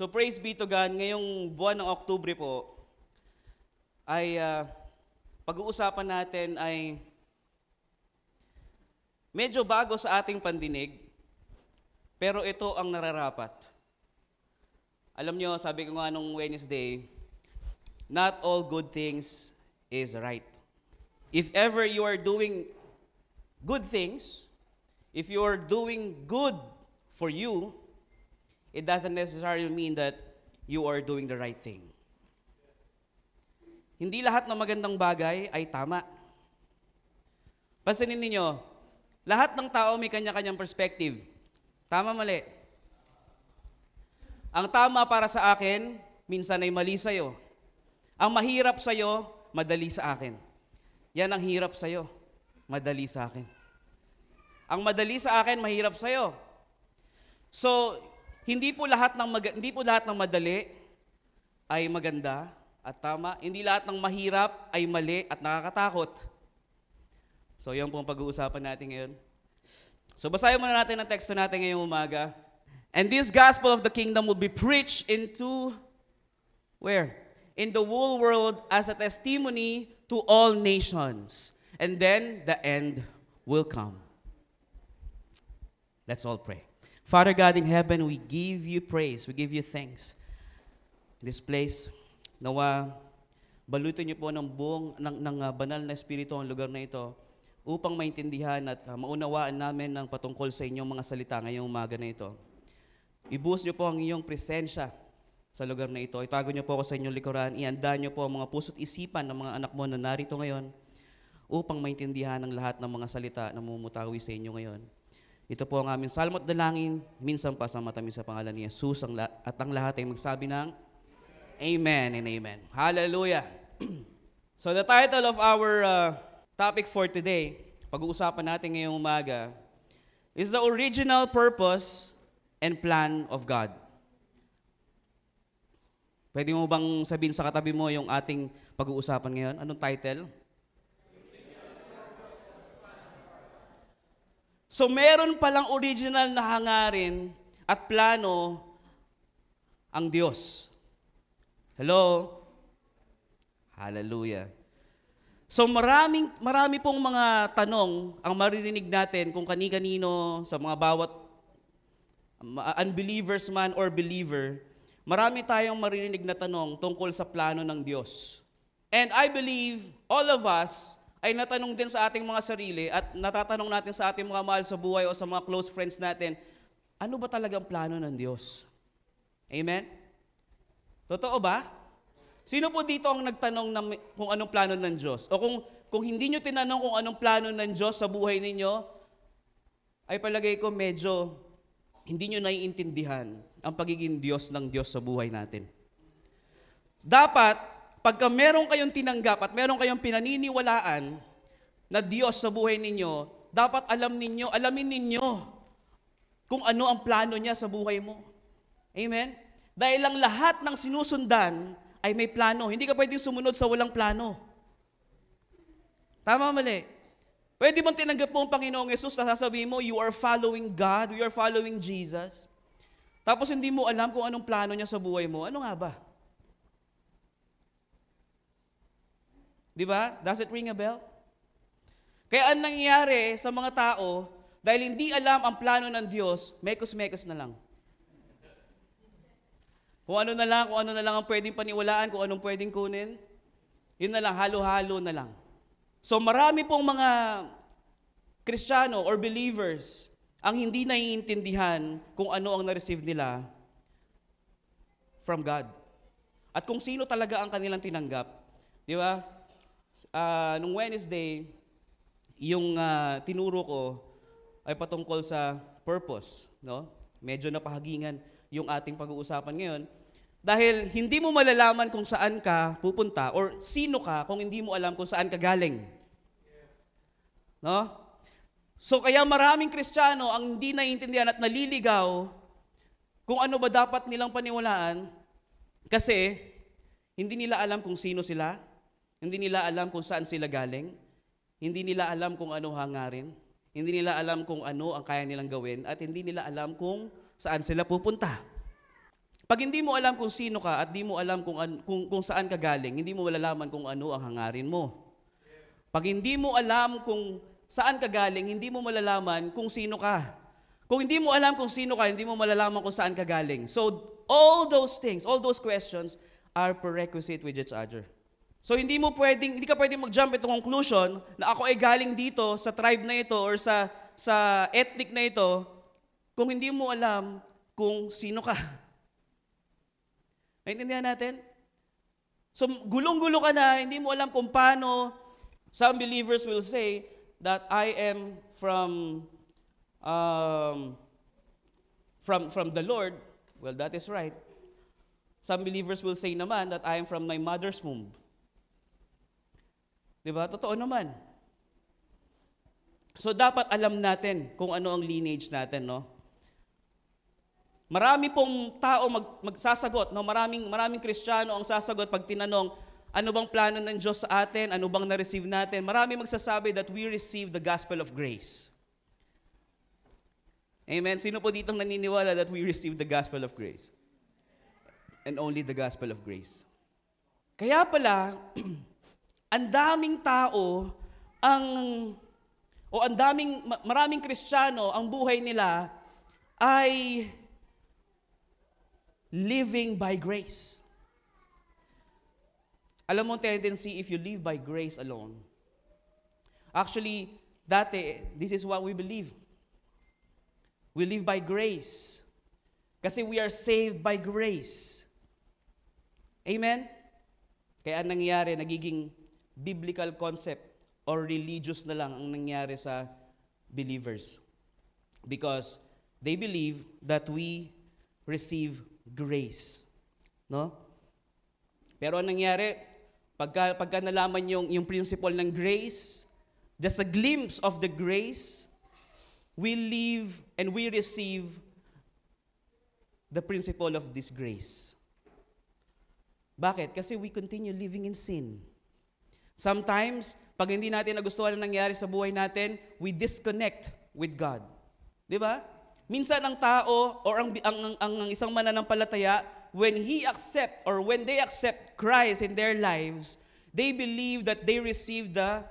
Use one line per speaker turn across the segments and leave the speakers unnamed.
So praise be to God, ngayong buwan ng Oktubre po, ay pag-uusapan natin ay medyo bago sa ating pandinig, pero ito ang nararapat. Alam nyo, sabi ko nga nung Wednesday, not all good things is right. If ever you are doing good things, if you are doing good for you, it doesn't necessarily mean that you are doing the right thing. Hindi lahat ng magandang bagay ay tama. Pansinin ninyo, lahat ng tao may kanya-kanyang perspective. Tama, mali. Ang tama para sa akin, minsan ay mali sa'yo. Ang mahirap sa'yo, madali sa akin. Yan ang hirap sa'yo, madali sa akin. Ang madali sa akin, mahirap sa'yo. So, hindi po lahat ng madali ay maganda at tama. Hindi lahat ng mahirap ay mali at nakakatakot. So, yan po ang pag-uusapan natin ngayon. So, basahin muna natin ang teksto natin ngayong umaga. And this gospel of the kingdom will be preached into, where? In the whole world as a testimony to all nations. And then the end will come. Let's all pray. Father God in heaven, we give you praise. We give you thanks. This place, nawa, balutin niyo po ng banal na espiritu ang lugar na ito upang maintindihan at maunawaan namin ng patungkol sa inyong mga salita ngayong umaga na ito. Ibuhos niyo po ang iyong presensya sa lugar na ito. Itago niyo po ako sa inyong likuran. Ihanda niyo po ang mga puso't isipan ng mga anak mo na narito ngayon upang maintindihan ang lahat ng mga salita na mumutawi sa inyo ngayon. Ito po ang aming salmo at dalangin, minsan pa sa matamis sa pangalan ni Jesus at ang lahat ay magsabi ng Amen and Amen. Hallelujah! So the title of our topic for today, pag-uusapan natin ngayong umaga, is the original purpose and plan of God. Pwede mo bang sabihin sa katabi mo yung ating pag-uusapan ngayon? Anong title? So meron palang original na hangarin at plano ang Diyos. Hello? Hallelujah. So marami pong mga tanong ang maririnig natin kung kani-kanino sa mga bawat unbelievers man or believer. Marami tayong maririnig na tanong tungkol sa plano ng Diyos. And I believe all of us ay natanong din sa ating mga sarili at natatanong natin sa ating mga mahal sa buhay o sa mga close friends natin, ano ba talagang plano ng Diyos? Amen? Totoo ba? Sino po dito ang nagtanong kung anong plano ng Diyos? O kung hindi nyo tinanong kung anong plano ng Diyos sa buhay ninyo, ay palagay ko medyo hindi nyo naiintindihan ang pagiging Diyos ng Diyos sa buhay natin. Dapat, pagka meron kayong tinanggap at meron kayong pinaniniwalaan na Diyos sa buhay ninyo, dapat alamin ninyo kung ano ang plano niya sa buhay mo. Amen? Dahil lang lahat ng sinusundan ay may plano. Hindi ka pwedeng sumunod sa walang plano. Tama, mali? Pwede bang tinanggap mo ang Panginoong Yesus na sasabihin mo, you are following God, you are following Jesus, tapos hindi mo alam kung anong plano niya sa buhay mo? Ano nga ba? Di ba? Does it ring a bell? Kaya ang nangyayari sa mga tao, dahil hindi alam ang plano ng Diyos, mekos-mekos na lang. Kung ano na lang ang pwedeng paniwalaan, kung anong pwedeng kunin, yun na lang, halo-halo na lang. So marami pong mga Kristiyano or believers ang hindi naiintindihan kung ano ang na-receive nila from God. At kung sino talaga ang kanilang tinanggap. Di ba? Nung Wednesday, yung tinuro ko ay patungkol sa purpose. No? Medyo napahagingan yung ating pag-uusapan ngayon. Dahil hindi mo malalaman kung saan ka pupunta or sino ka kung hindi mo alam kung saan ka galing. No? So kaya maraming Kristiyano ang hindi naiintindihan at naliligaw kung ano ba dapat nilang paniwalaan kasi hindi nila alam kung sino sila, hindi nila alam kung saan sila galing, hindi nila alam kung ano hangarin, hindi nila alam kung ano ang kaya nilang gawin, at hindi nila alam kung saan sila pupunta. Pag hindi mo alam kung sino ka at di mo alam kung saan ka galing, hindi mo malalaman kung ano ang hangarin mo. Pag hindi mo alam kung saan ka galing, hindi mo malalaman kung sino ka. Kung hindi mo alam kung sino ka, hindi mo malalaman kung saan ka galing. So, all those things, all those questions are prerequisite with each other. So, hindi ka pwedeng mag-jump into conclusion na ako ay galing dito sa tribe na ito or sa ethnic na ito kung hindi mo alam kung sino ka. Naintindihan natin? So, gulong-gulo ka na, hindi mo alam kung paano. Some believers will say that I am from the Lord. Well, that is right. Some believers will say naman that I am from my mother's womb. Diba? Totoo naman. So, dapat alam natin kung ano ang lineage natin, no? Marami pong tao magsasagot, no? Maraming Kristiyano ang sasagot pag tinanong, ano bang plano ng Diyos sa atin? Ano bang na-receive natin? Marami magsasabi that we receive the gospel of grace. Amen? Sino po ditong naniniwala that we receive the gospel of grace? And only the gospel of grace. Kaya pala, ang daming tao, maraming Kristiyano, ang buhay nila ay living by grace. Alam mo, tendency, if you live by grace alone, actually, this is what we believe. We live by grace. Kasi we are saved by grace. Amen? Kaya nangyayari, nagiging biblical concept or religious na lang ang nangyari sa believers. Because they believe that we receive grace. No? Pero ang nangyari, pagka nalaman yung principle ng grace, just a glimpse of the grace, we live and we receive the principle of this grace. Bakit? Kasi we continue living in sin. Sometimes, pag hindi natin nagustuhan ang nangyari sa buhay natin, we disconnect with God. Di ba? Minsan ang tao or ang isang mananampalataya, when they accept Christ in their lives, they believe that they receive the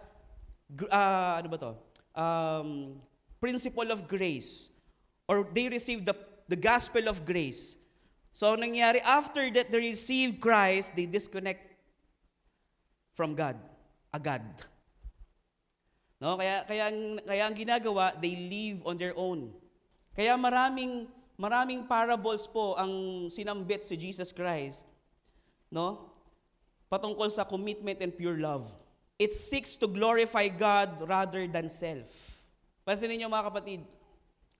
principle of grace, or they receive the gospel of grace. So ang nangyari, after that they receive Christ, they disconnect from God agad. No, kaya ang ginagawa, they live on their own. Kaya maraming parables po ang sinambit si Jesus Christ, no? Patungkol sa commitment and pure love. It seeks to glorify God rather than self. Pansinin niyo mga kapatid,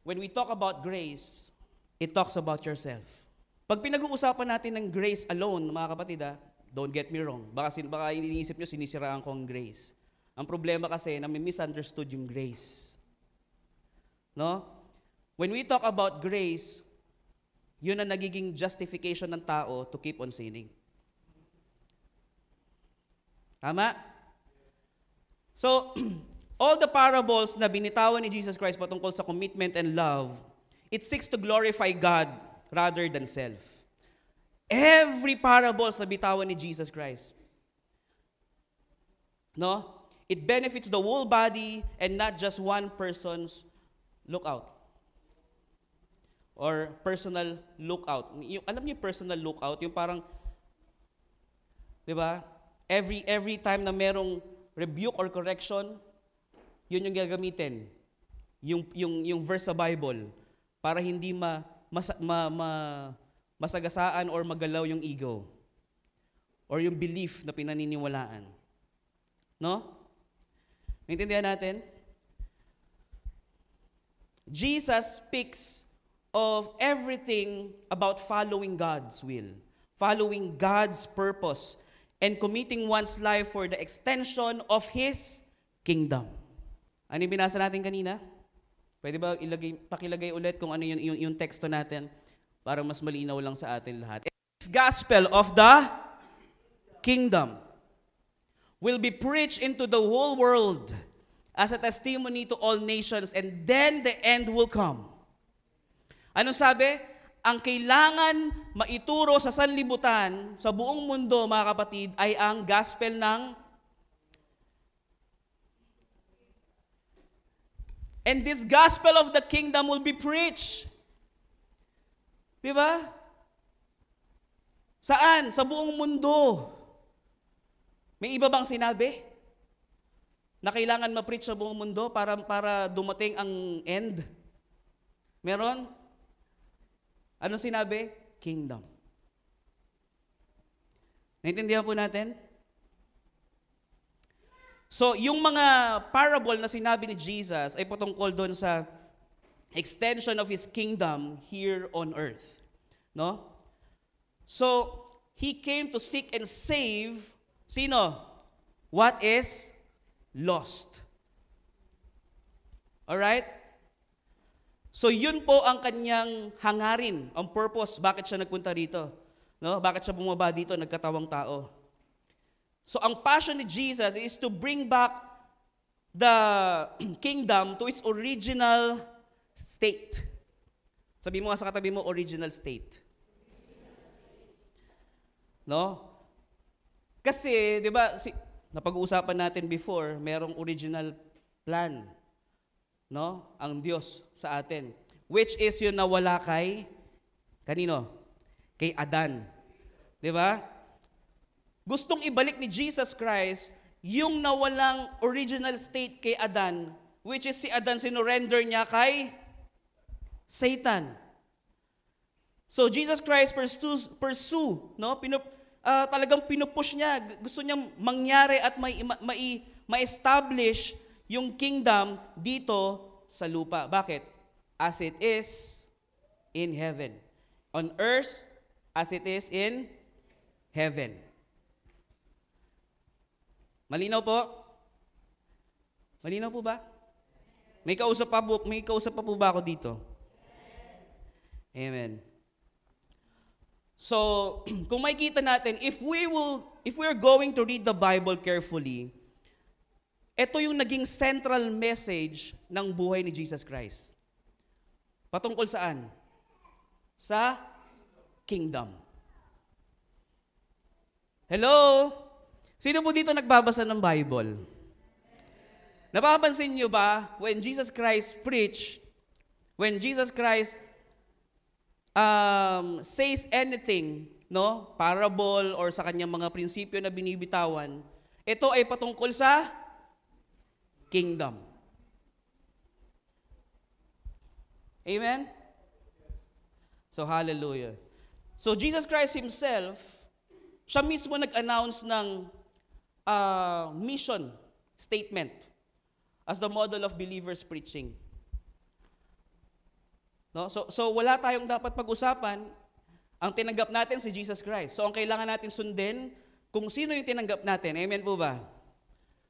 when we talk about grace, it talks about yourself. Pag pinag-uusapan natin ng grace alone, mga kapatid, don't get me wrong, baka iniisip niyo sinisiraan ko ang grace. Ang problema kasi na may misunderstood yung grace. No? When we talk about grace, yun ang nagiging justification ng tao to keep on sinning. Tama? So, all the parables na binitawan ni Jesus Christ patungkol sa commitment and love, it seeks to glorify God rather than self. Every parables na bitawan ni Jesus Christ, no? It benefits the whole body and not just one person's lookout. Or personal lookout. Alam niyo personal lookout, yung parang, di ba? Every time na merong rebuke or correction, yun yung gagamitin. Yung verse sa Bible para hindi masagasaan or magalaw yung ego or yung belief na pinaniniwalaan. No? Naintindihan natin? Jesus speaks of everything about following God's will, following God's purpose, and committing one's life for the extension of His kingdom. Ano yung binasa natin kanina? Pwede ba pakilagay ulit kung ano yung teksto natin para mas malinaw lang sa atin lahat. This gospel of the kingdom will be preached into the whole world as a testimony to all nations, and then the end will come. Ano sabi? ang kailangan maituro sa sanlibutan, sa buong mundo, mga kapatid, ay ang gospel ng and this gospel of the kingdom will be preached. Di ba? Saan? Sa buong mundo. May iba bang sinabi na kailangan ma-preach sa buong mundo para dumating ang end? Meron? Ano sinabi? Kingdom. Naintindihan po natin? So, yung mga parable na sinabi ni Jesus ay patungkol doon sa extension of His kingdom here on earth. No? So, He came to seek and save, sino? What is lost. Alright? So, yun po ang kanyang hangarin, ang purpose, bakit siya nagpunta rito. No? Bakit siya bumaba dito, nagkatawang tao. So, ang passion ni Jesus is to bring back the kingdom to its original state. Sabi mo nga sa katabi mo, original state. No? Kasi, di ba, napag-uusapan natin before, merong original plan. No? Ang Diyos sa atin. Which is yun na wala kay, kanino? Kay Adan. Di ba? Gustong ibalik ni Jesus Christ yung nawalang original state kay Adan, which is si Adan sinurrender niya kay Satan. So Jesus Christ no? Talagang pinupush niya. Gusto niyang mangyari at ma-establish yung kingdom dito sa lupa. Bakit? As it is in heaven. On earth, as it is in heaven. Malinaw po? Malinaw po ba? May kausap pa po ba ako dito? Amen. So, kung makikita natin, if we're going to read the Bible carefully, ito yung naging central message ng buhay ni Jesus Christ. Patungkol saan? Sa kingdom. Hello? Sino po dito nagbabasa ng Bible? Napapansin niyo ba, when Jesus Christ preached, when Jesus Christ says anything, no, parable or sa kanyang mga prinsipyo na binibitawan, ito ay patungkol sa kingdom. Amen? So, hallelujah. So, Jesus Christ Himself, siya mismo nag-announce ng mission statement as the model of believers preaching. No? So wala tayong dapat pag-usapan. Ang tinanggap natin si Jesus Christ. So ang kailangan natin sundin kung sino yung tinanggap natin. Amen po ba?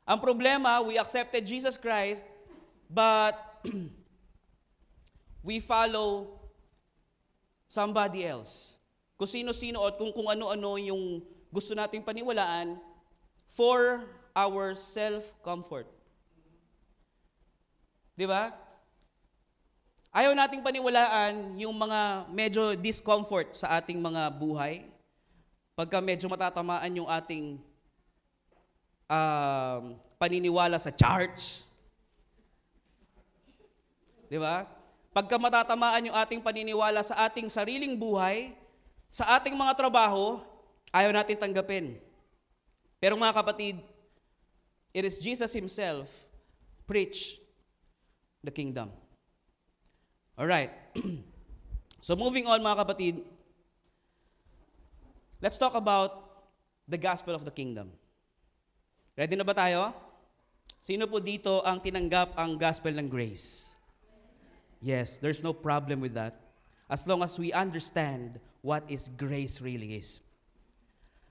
Ang problema, we accepted Jesus Christ, but we follow somebody else. Kung sino-sino at kung ano-ano yung gusto nating paniwalaan for our self-comfort. Di ba? Ayaw nating paniwalaan yung mga medyo discomfort sa ating mga buhay. Pagka medyo matatamaan yung ating paniniwala sa church. Di ba? Pagka matatamaan yung ating paniniwala sa ating sariling buhay, sa ating mga trabaho, ayaw natin tanggapin. Pero mga kapatid, it is Jesus Himself preach the kingdom. Alright. So moving on mga kapatid, let's talk about the gospel of the kingdom. Ready na ba tayo? Sino po dito ang tinanggap ang gospel ng grace? Yes, there's no problem with that. As long as we understand what is grace really is.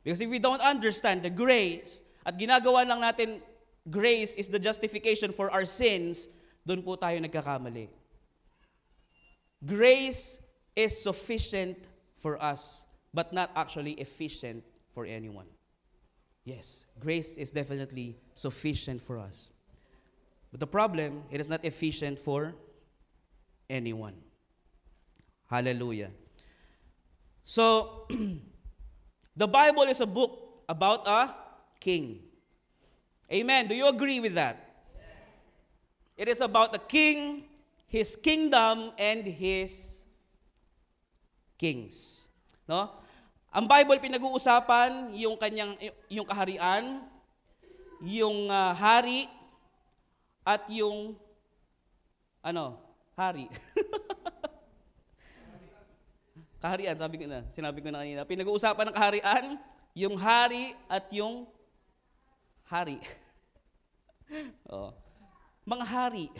Because if we don't understand the grace, at ginagawa lang natin grace is the justification for our sins, doon po tayo nagkakamali. Grace is sufficient for us, but not actually efficient for anyone. Yes, grace is definitely sufficient for us. But the problem, it is not efficient for anyone. Hallelujah. So, the Bible is a book about a king. Amen. Do you agree with that? It is about the king, his kingdom, and his kings. No? Ang Bible pinag-uusapan yung kaharian, yung hari at yung hari. Kaharian, sinabi ko na kanina. Pinag-uusapan ng kaharian, yung hari at yung hari. Oh. Mga hari.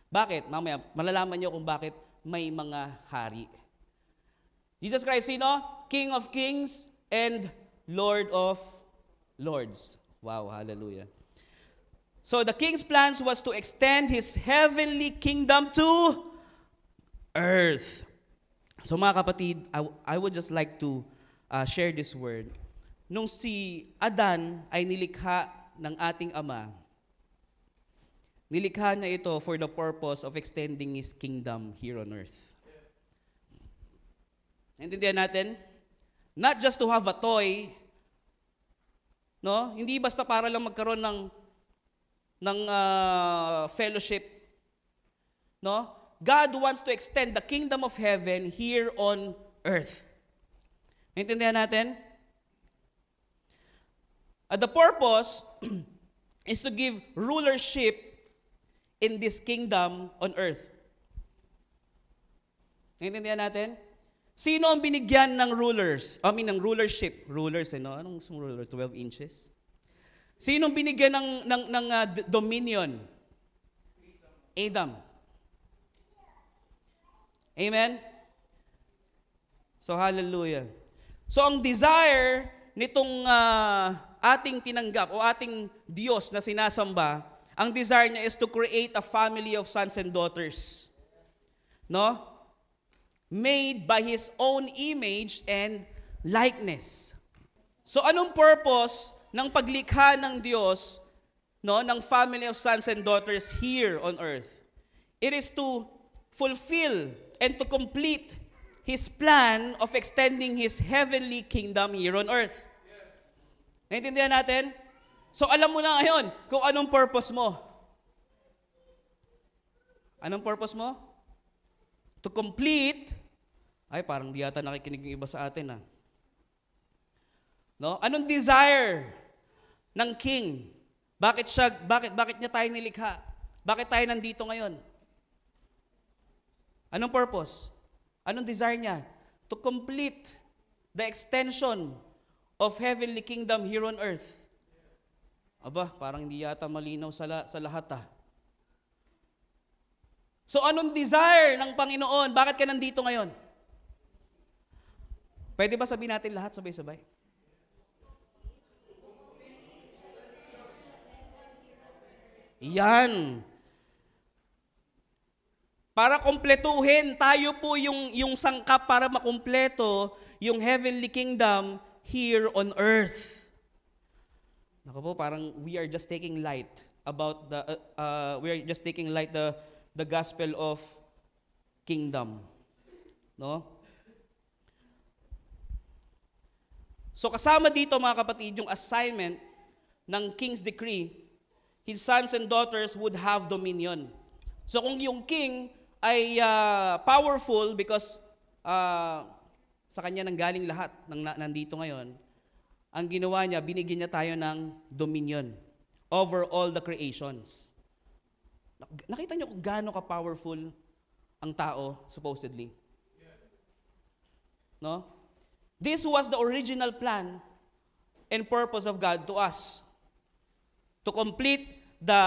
Bakit? Mamaya, malalaman niyo kung bakit may mga hari. Jesus Christ, sino? King of kings and Lord of lords. Wow, hallelujah. So the king's plans was to extend his heavenly kingdom to earth. So mga kapatid, I would just like to share this word. Nung si Adan ay nilikha ng ating Ama, nilikha na ito for the purpose of extending his kingdom here on earth. Naintindihan natin? Not just to have a toy, no? Hindi basta para lang magkaroon ng fellowship, no? God wants to extend the kingdom of heaven here on earth. Naintindihan natin? The purpose is to give rulership in this kingdom on earth. Naintindihan natin? Sino ang binigyan ng ng rulership? Rulers, no? Anong ruler? 12 inches? Sino ang binigyan ng dominion? Adam. Amen? So, hallelujah. So, ang desire nitong ating tinanggap o ating Diyos na sinasamba, ang desire niya is to create a family of sons and daughters. No? Made by His own image and likeness. So, anong purpose ng paglikha ng Diyos, no, ng family of sons and daughters here on earth? It is to fulfill and to complete His plan of extending His heavenly kingdom here on earth. Naintindihan natin? So alam mo na ngayon kung anong purpose mo. Anong purpose mo? To complete, ay parang di yata nakikinig yung iba sa atin. No? Anong desire ng king? Bakit niya tayo nilikha? Bakit tayo nandito ngayon? Anong purpose? Anong desire niya? To complete the extension of heavenly kingdom here on earth. Aba, parang hindi yata malinaw sa lahat. So anong desire ng Panginoon? Bakit ka nandito ngayon? Pwede ba sabihin natin lahat sabay-sabay? Yan. Para kumpletuhin, tayo po yung sangkap para makumpleto yung heavenly kingdom here on earth. Naku po, parang we are just taking light about the gospel of kingdom. No? So kasama dito mga kapatid yung assignment ng king's decree, his sons and daughters would have dominion. So kung yung king ay powerful because sa kanya nanggaling lahat ng nandito ngayon, ang ginawa niya, binigyan niya tayo ng dominion over all the creations. Nakita niyo kung gaano ka-powerful ang tao, supposedly. No? This was the original plan and purpose of God to us. To complete the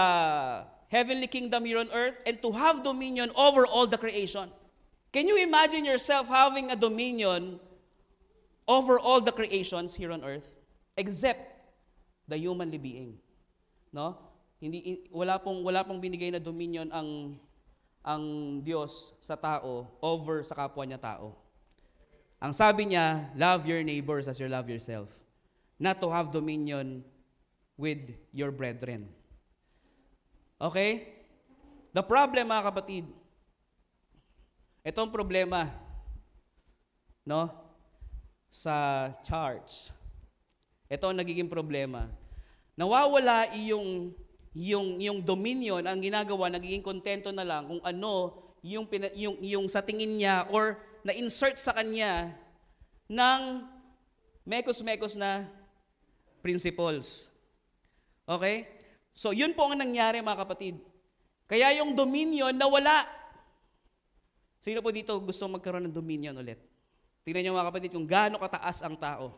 heavenly kingdom here on earth and to have dominion over all the creation. Can you imagine yourself having a dominion over all the creations here on earth except the humanly being? No? Wala pong binigay na dominion ang Diyos sa tao over sa kapwa niya tao. Ang sabi niya, love your neighbors as you love yourself. Not to have dominion with your brethren. Okay? The problem, mga kapatid, itong problema, no, sa charts. Ito ang nagiging problema. Nawawala yung dominion, ang ginagawa, nagiging kontento na lang kung ano yung sa tingin niya or na-insert sa kanya ng mekos-mekos na principles. Okay? So, yun po ang nangyari, mga kapatid. Kaya yung dominion nawala. Sino po dito gusto magkaroon ng dominion ulit? Tingnan niyo, mga kapatid, kung gaano kataas ang tao.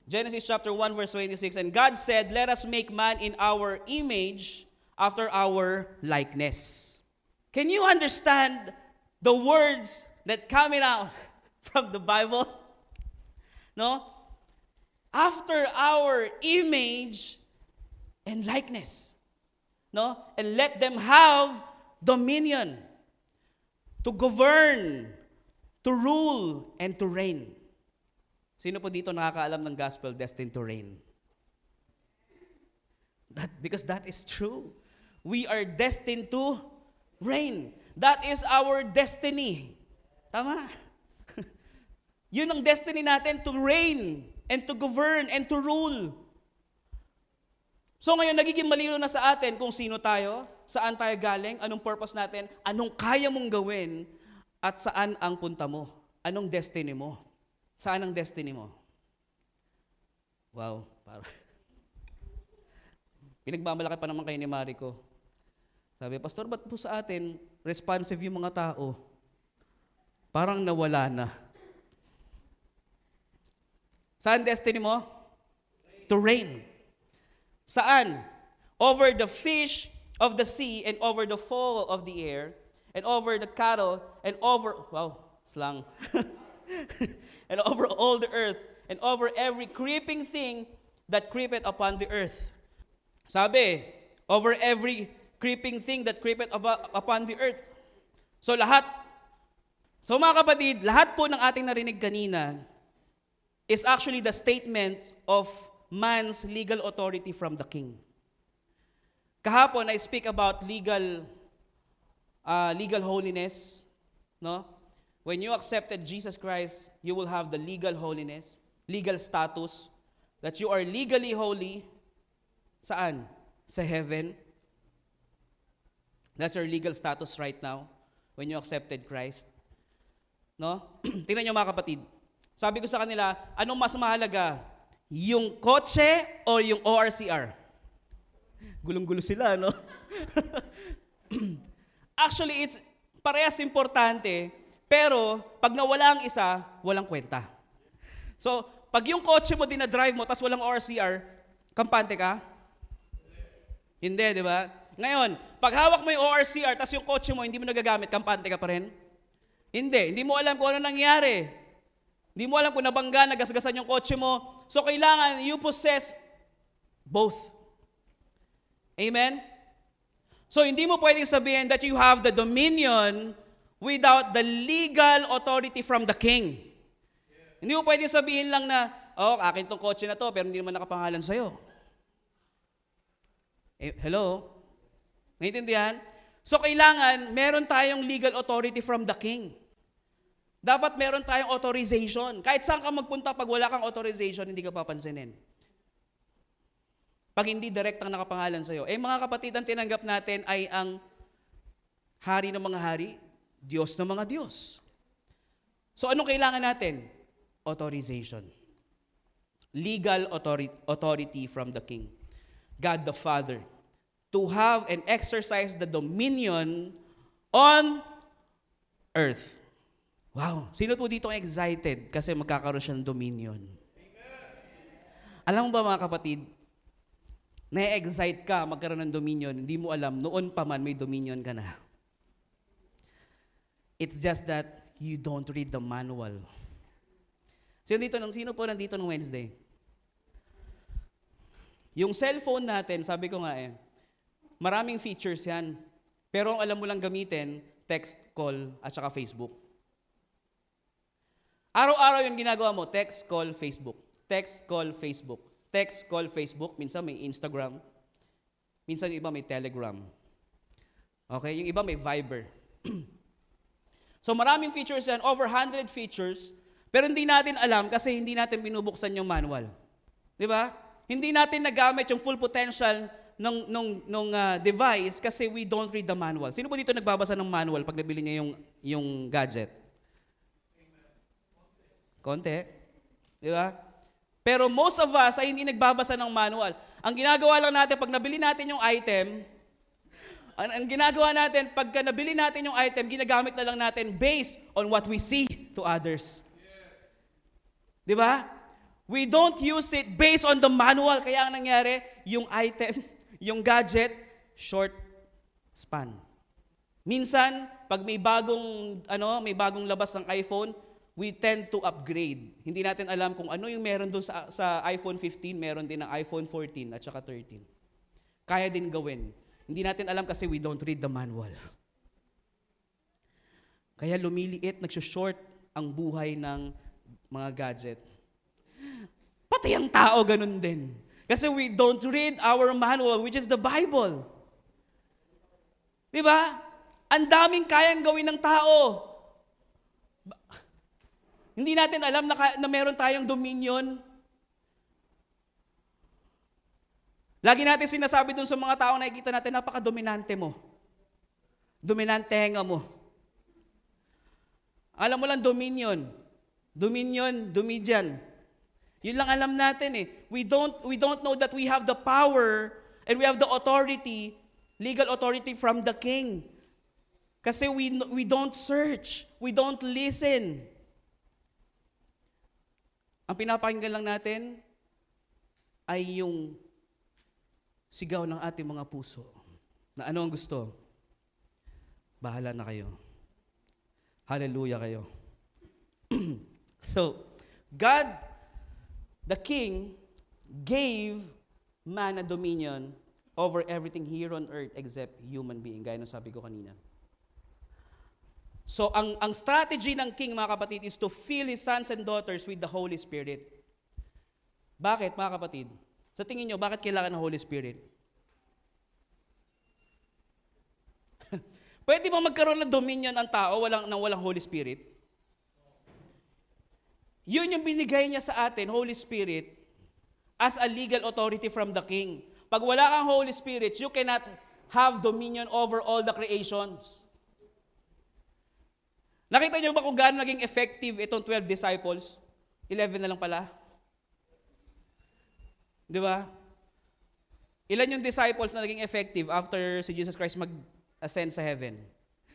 Genesis chapter 1 verse 26, and God said, "Let us make man in our image, after our likeness." Can you understand the words that coming out from the Bible? No? After our image and likeness. No? And let them have dominion to govern, to rule, and to reign. Sino po dito nakakaalam ng gospel destined to reign? Because that is true. We are destined to reign. That is our destiny. Tama? Yun ang destiny natin, to reign, and to govern, and to rule. So ngayon, nagiging malino na sa atin kung sino tayo, saan tayo galing, anong purpose natin, anong kaya mong gawin, at saan ang punta mo. Anong destiny mo? Saan ang destiny mo? Wow, parang pinagmamalaki pa naman kayo ni Marico. Sabi, Pastor, ba't po sa atin, responsive yung mga tao? Parang nawala na. Saan destiny mo? To reign. Saan? Over the fish of the sea, and over the fowl of the air, and over the cattle, and over, wow, slang. And over all the earth, and over every creeping thing that creepeth upon the earth. Sabi, over every creeping thing that creepeth upon the earth. So lahat, so mga kapatid, lahat po ng ating narinig kanina is actually the statement of man's legal authority from the king. Kahapon, I speak about legal holiness. No? When you accepted Jesus Christ, you will have the legal holiness, legal status, that you are legally holy. Saan? Sa heaven. That's your legal status right now when you accepted Christ. No? Tingnan niyo, mga kapatid. Sabi ko sa kanila, anong mas mahalaga? Yung kotse o yung ORCR? Gulong-gulo sila, no? Actually, it's parehas importante, pero pag nawala ang isa, walang kwenta. So, pag yung kotse mo dinadrive mo, tas walang ORCR, kampante ka? Hindi, di ba? Ngayon, pag hawak mo yung ORCR, tas yung kotse mo, hindi mo nagagamit, kampante ka pa rin? Hindi mo alam kung ano nangyari. Hindi mo alam kung nabangga, nagasgasan yung kotse mo. So, kailangan you possess both. Amen? So, hindi mo pwedeng sabihin that you have the dominion without the legal authority from the king. Hindi mo pwedeng sabihin lang na, oh, akin tong kotse na to, pero hindi naman nakapangalan sa'yo. Hello? Naintindihan? So, kailangan meron tayong legal authority from the king. Dapat meron tayong authorization. Kahit saan ka magpunta, pag wala kang authorization, hindi ka papansinin. Pag hindi direktang nakapangalan sa'yo. Mga kapatid, ang tinanggap natin ay ang hari ng mga hari, Diyos ng mga Diyos. So, anong kailangan natin? Authorization. Legal authority from the King. God the Father. To have and exercise the dominion on earth. Wow. Sino po dito excited kasi magkakaroon siya ng dominion? Amen. Alam mo ba, mga kapatid, na-excite ka magkaroon ng dominion, hindi mo alam, noon pa man may dominion ka na. It's just that you don't read the manual. Sino po nandito ng Wednesday? Yung cellphone natin, sabi ko nga maraming features yan. Pero ang alam mo lang gamitin, text, call, at saka Facebook. Araw-araw yung ginagawa mo, text, call, Facebook. Text, call, Facebook. Text, call, Facebook. Minsan may Instagram. Minsan yung iba may Telegram. Okay? Yung iba may Viber. So maraming features yan, over 100 features, pero hindi natin alam kasi hindi natin binubuksan yung manual. Di ba? Hindi natin nagamit yung full potential ng device kasi we don't read the manual. Sino po dito nagbabasa ng manual pag nabili niya yung gadget? Konti. Di ba? Pero most of us ay hindi nagbabasa ng manual. Ang ginagawa lang natin pag nabili natin yung item, ang ginagawa natin, pagka nabili natin yung item, ginagamit na lang natin based on what we see to others. Di ba? We don't use it based on the manual. Kaya ang nangyari, yung item, yung gadget, short span. Minsan, pag may bagong labas ng iPhone, we tend to upgrade. Hindi natin alam kung ano yung meron doon sa iPhone 15, meron din ng iPhone 14 at saka 13. Kaya din gawin. Hindi natin alam kasi we don't read the manual. Kaya lumiliit, nagsushort ang buhay ng mga gadget. Pati ang tao ganun din. Kasi we don't read our manual, which is the Bible. Di ba? Ang daming kayang gawin ng tao. Hindi natin alam na meron tayong dominion. Lagi natin sinasabi dun sa mga tao na nakikita natin, napaka-dominante mo. Dominante nga mo. Alam mo lang, dominion. Dominion. Yun lang alam natin eh. We don't know that we have the power and we have the authority, legal authority from the king. Kasi we don't search. We don't listen. Ang pinapakinggan lang natin ay yung sigaw ng ating mga puso. Na ano ang gusto? Bahala na kayo. Hallelujah kayo. So, God, the King, gave man a dominion over everything here on earth except human being. Gaya ng sabi ko kanina. So, ang strategy ng King, mga kapatid, is to fill his sons and daughters with the Holy Spirit. Bakit, mga kapatid? Sa tingin nyo, bakit kailangan ng Holy Spirit? Pwede ba magkaroon ng dominion ang tao nang walang Holy Spirit? Yun yung binigay niya sa atin, Holy Spirit, as a legal authority from the King. Pag wala kang Holy Spirit, you cannot have dominion over all the creations. Nakita niyo ba kung gaano naging effective itong 12 disciples? 11 na lang pala. Di ba? Ilan yung disciples na naging effective after si Jesus Christ mag-ascend sa heaven?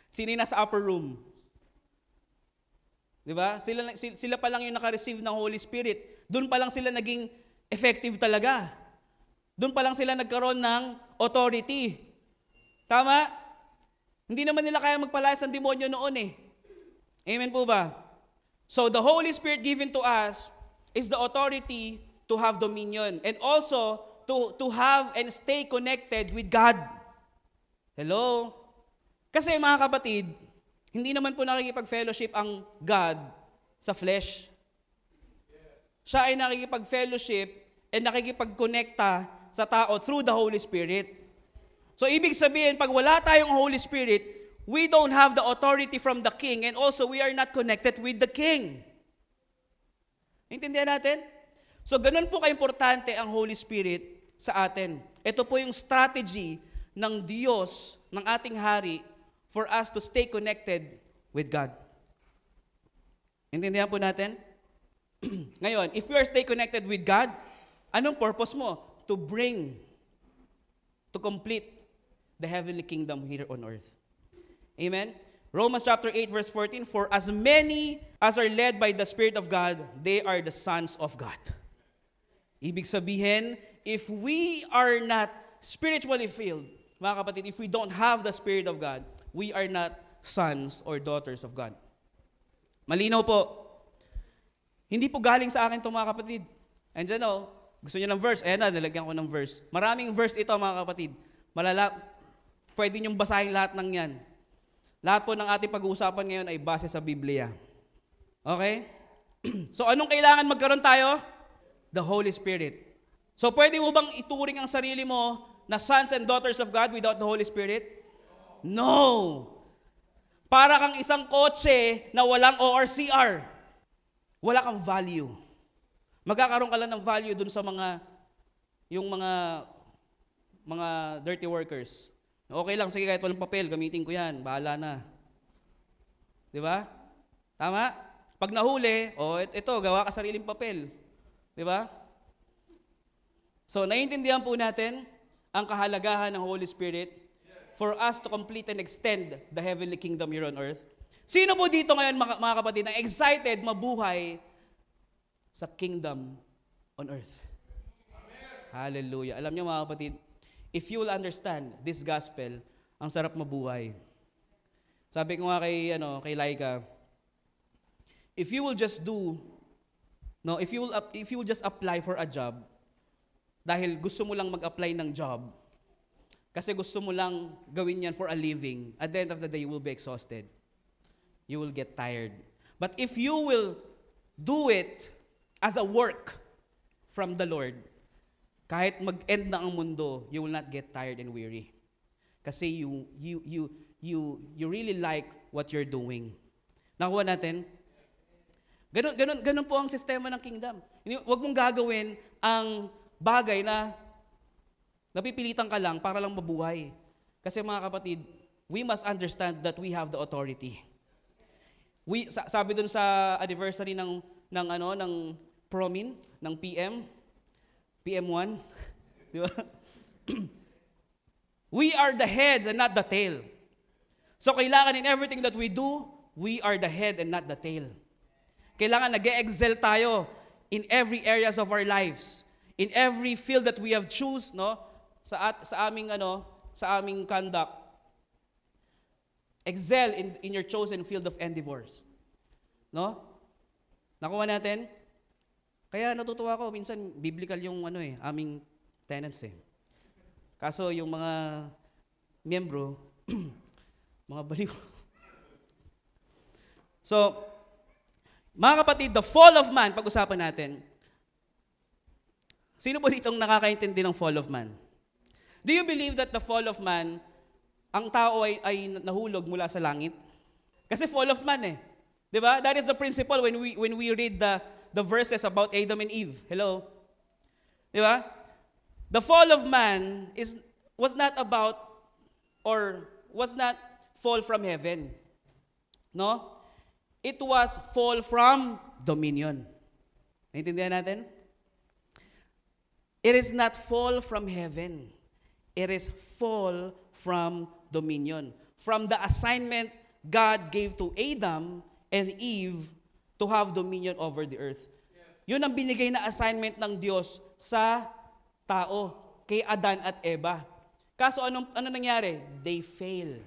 Sino yung nasa upper room? Di ba? Sila pa lang yung naka-receive ng Holy Spirit. Doon pa lang sila naging effective talaga. Doon pa lang sila nagkaroon ng authority. Tama? Hindi naman nila kaya magpalayas ng demonyo noon eh. Amen po ba? So the Holy Spirit given to us is the authority to have dominion and also to have and stay connected with God. Hello? Kasi mga kapatid, hindi naman po nakikipag-fellowship ang God sa flesh. Siya ay nakikipag-fellowship and nakikipag-connecta sa tao through the Holy Spirit. So ibig sabihin, pag wala tayong Holy Spirit, we don't have the authority from the King and also we are not connected with the King. Intindihan natin? So ganun po kaimportante ang Holy Spirit sa atin. Ito po yung strategy ng Diyos, ng ating hari, for us to stay connected with God. Intindihan po natin? Ngayon, if we are stay connected with God, anong purpose mo? To complete the heavenly kingdom here on earth. Amen? Romans chapter 8 verse 14, for as many as are led by the Spirit of God, they are the sons of God. Ibig sabihin, if we are not spiritually filled, mga kapatid, if we don't have the Spirit of God, we are not sons or daughters of God. Malinaw po. Hindi po galing sa akin ito, mga kapatid. Andiyan o, gusto niyo ng verse? Ayan na, nalagyan ko ng verse. Maraming verse ito, mga kapatid. Pwede niyong basahin lahat ng yan. Lahat po ng ating pag-uusapan ngayon ay base sa Biblia. Okay? So anong kailangan magkaroon tayo? The Holy Spirit. So pwede mo bang ituring ang sarili mo na sons and daughters of God without the Holy Spirit? No! Para kang isang kotse na walang ORCR. Wala kang value. Magkakaroon ka lang ng value dun sa yung mga dirty workers. Okay lang, sige, kahit walang papel, gamitin ko yan, bahala na. Di ba? Tama? Pag nahuli, ito, gawa ka sariling papel. Di ba? So, naiintindihan po natin ang kahalagahan ng Holy Spirit for us to complete and extend the heavenly kingdom here on earth. Sino po dito ngayon, mga kapatid, na excited mabuhay sa kingdom on earth? Amen. Hallelujah. Alam niyo, mga kapatid, if you will understand this gospel, ang sarap mabuhay. Sabi ko nga kay Laika, if you will just just apply for a job, dahil gusto mo lang mag-apply ng job, kasi gusto mo lang gawin yan for a living, at the end of the day, you will be exhausted. You will get tired. But if you will do it as a work from the Lord, kahit mag-end na ang mundo, you will not get tired and weary. Kasi you really like what you're doing. Nakuha natin? Ganun po ang sistema ng kingdom. Huwag mong gagawin ang bagay na napipilitan ka lang para lang mabuhay. Kasi mga kapatid, we must understand that we have the authority. Sabi dun sa anniversary ng Promin, ng PM1, di ba? We are the heads and not the tail. So kailangan in everything that we do, we are the head and not the tail. Kailangan nag-excel tayo in every areas of our lives. In every field that we have choose, no? Sa aming conduct. Excel in your chosen field of endeavors. No? Nakuha natin? Kaya natutuwa ako, minsan biblical yung aming tenants eh. Kaso yung mga miyembro, mga baliw. So, mga kapatid, the fall of man, pag-usapan natin. Sino po ditong nakakaintindi ng fall of man? Do you believe that the fall of man, ang tao ay nahulog mula sa langit? Kasi fall of man eh. Diba? That is the principle when we read the verses about Adam and Eve. Hello? Diba? The fall of man was not fall from heaven. No? It was fall from dominion. Naintindihan natin? It is not fall from heaven. It is fall from dominion. From the assignment God gave to Adam and Eve to have dominion over the earth. Yun ang binigay na assignment ng Diyos sa tao, kay Adan at Eva. Kaso ano nangyari? They fail.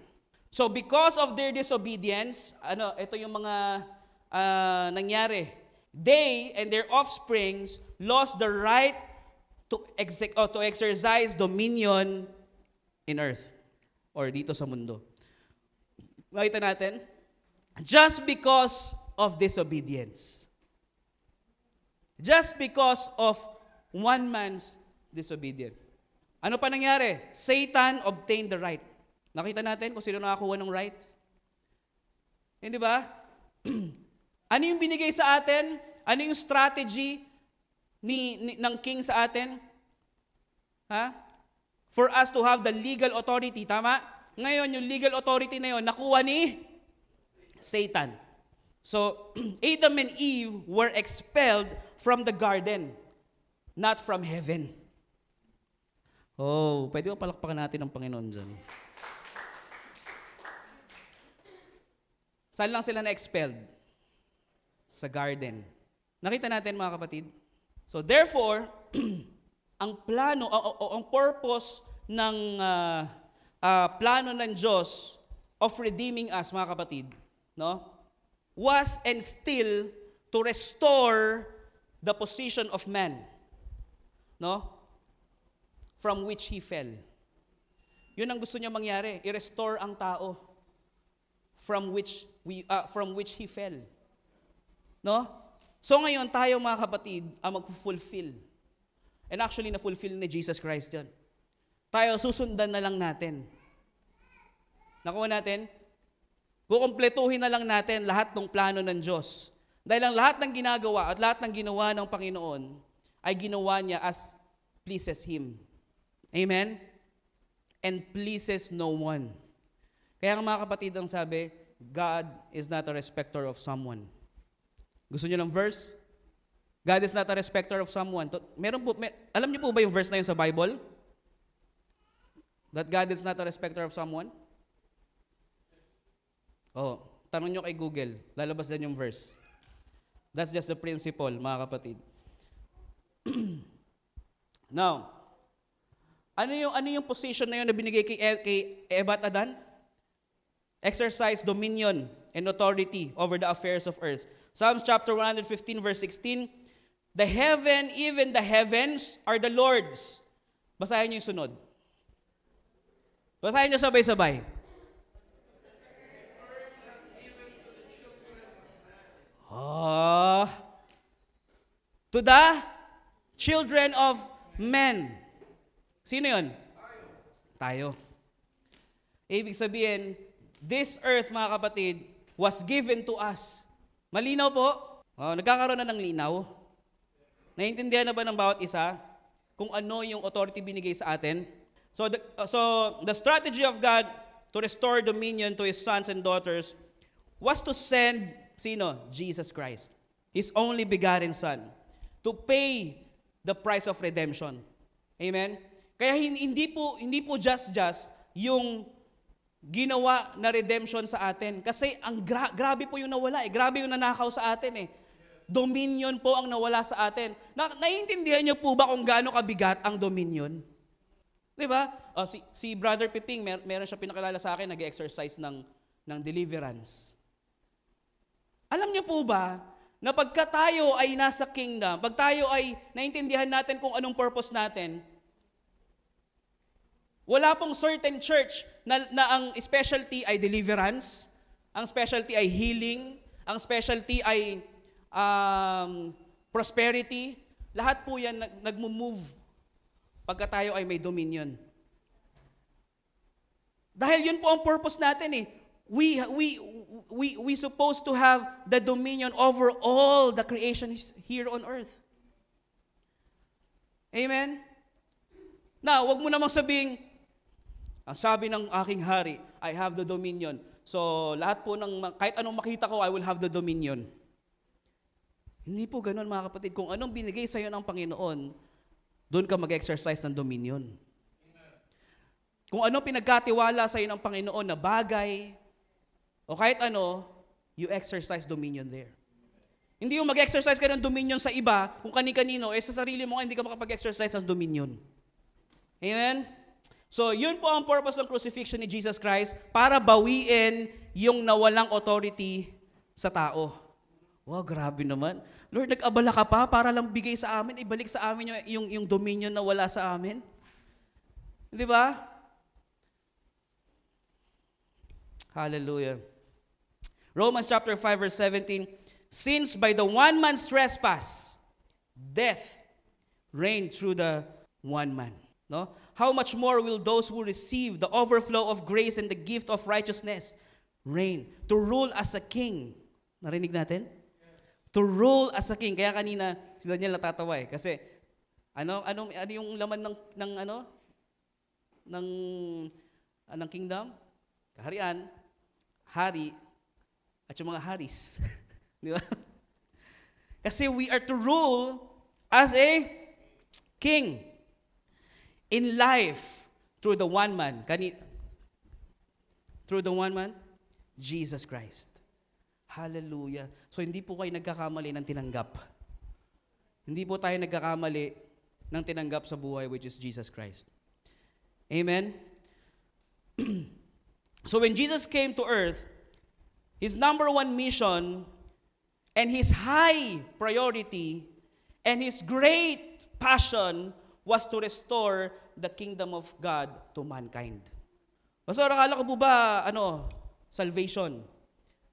So because of their disobedience, ito yung mga nangyari. They and their offsprings lost the right to exercise dominion in earth or dito sa mundo. Makita natin? Just because of disobedience. Just because of one man's disobedience. Ano pa nangyari? Satan obtained the right. Nakita natin kung sino nakakuha ng rights? Hindi ba? Ano yung binigay sa atin? Ano yung strategy ng king sa atin? Ha? For us to have the legal authority, tama? Ngayon, yung legal authority na yun, nakuha ni Satan. So, Adam and Eve were expelled from the garden, not from heaven. Oh, pwede ba palakpakan natin ang Panginoon dyan? Saan lang sila na-expelled? Sa garden. Nakita natin mga kapatid? So therefore, ang plano, ang purpose ng plano ng Diyos of redeeming us, mga kapatid, no, was and still to restore the position of man, no, from which he fell. Yun ang gusto niya mangyari, i-restore ang tao from which he fell. No? So ngayon, tayo mga kapatid, ang mag-fulfill. And actually, na-fulfill ni Jesus Christ yun. Tayo, susundan na lang natin. Nakuha natin? kukumpletuhin na lang natin lahat ng plano ng Diyos. Dahil ang lahat ng ginagawa at lahat ng ginawa ng Panginoon ay ginawa niya as pleases Him. Amen? And pleases no one. Kaya nga mga kapatid, ang sabi, God is not a respecter of someone. Gusto niyo ng verse? God is not a respecter of someone. Alam niyo po ba yung verse na yun sa Bible? That God is not a respecter of someone? Oh, tanong niyo kay Google, lalabas din yung verse. That's just the principle, mga kapatid. Now, ano yung position na yun na binigay kay Eva at Adan? Exercise dominion and authority over the affairs of earth. Psalms chapter 115 verse 16, the heaven, even the heavens, are the Lord's. Basahin niyo yung sunod. Basahin niyo sabay-sabay. To the children of men. Sino yun? Tayo. Ibig sabihin, this earth, mga kapatid, was given to us. Malinaw po? Nagkakaroon na ng linaw. Naiintindihan na ba ng bawat isa kung ano yung authority binigay sa atin? So the strategy of God to restore dominion to His sons and daughters was to send, sino? Jesus Christ. His only begotten Son. To pay the price of redemption. Amen? Kaya hindi po just yung ginawa na redemption sa atin. Kasi grabe po yung nawala. Grabe yung nanakaw sa atin. Dominion po ang nawala sa atin. Naiintindihan niyo po ba kung gaano kabigat ang dominion? Di ba? Si Brother Piping, meron siya pinakilala sa akin, nag-exercise ng deliverance. Alam niyo po ba, na pagka tayo ay nasa kingdom, pag tayo ay naintindihan natin kung anong purpose natin, wala pong certain church na ang specialty ay deliverance, ang specialty ay healing, ang specialty ay prosperity. Lahat po yan nagmo-move pagka tayo ay may dominion. Dahil yun po ang purpose natin. We supposed to have the dominion over all the creation here on earth. Amen? Now, wag mo namang sabing, ang sabi ng aking hari, I have the dominion. So, lahat po kahit anong makita ko, I will have the dominion. Hindi po ganun, mga kapatid. Kung anong binigay sa iyo ng Panginoon, doon ka mag-exercise ng dominion. Kung anong pinagkatiwala sa iyo ng Panginoon na bagay, o kahit ano, you exercise dominion there. Hindi yung mag-exercise ka ng dominion sa iba, kung kani-kanino, sa sarili mo hindi ka makapag-exercise ng dominion. Amen? So, yun po ang purpose ng crucifixion ni Jesus Christ, para bawiin yung nawalang authority sa tao. Wow, grabe naman. Lord, nag-abala ka pa para lang bigay sa amin, ibalik sa amin yung dominion na wala sa amin. Di ba? Hallelujah. Romans chapter 5 verse 17, since by the one man's trespass, death reigned through the one man. No? How much more will those who receive the overflow of grace and the gift of righteousness reign to rule as a king? Narinig natin? To rule as a king. Kaya kanina si Daniel natatawa kasi ano yung laman ng kingdom? Kaharian, hari, at yung mga haris. Di ba? Kasi we are to rule as a king in life through the one man. Through the one man, Jesus Christ. Hallelujah. So hindi po kayo nagkakamali ng tinanggap. Hindi po tayo nagkakamali ng tinanggap sa buhay, which is Jesus Christ. Amen? So when Jesus came to earth, His number one mission and His high priority and His great passion was to restore the kingdom of God to mankind. Pastor, akala ko po ba, salvation?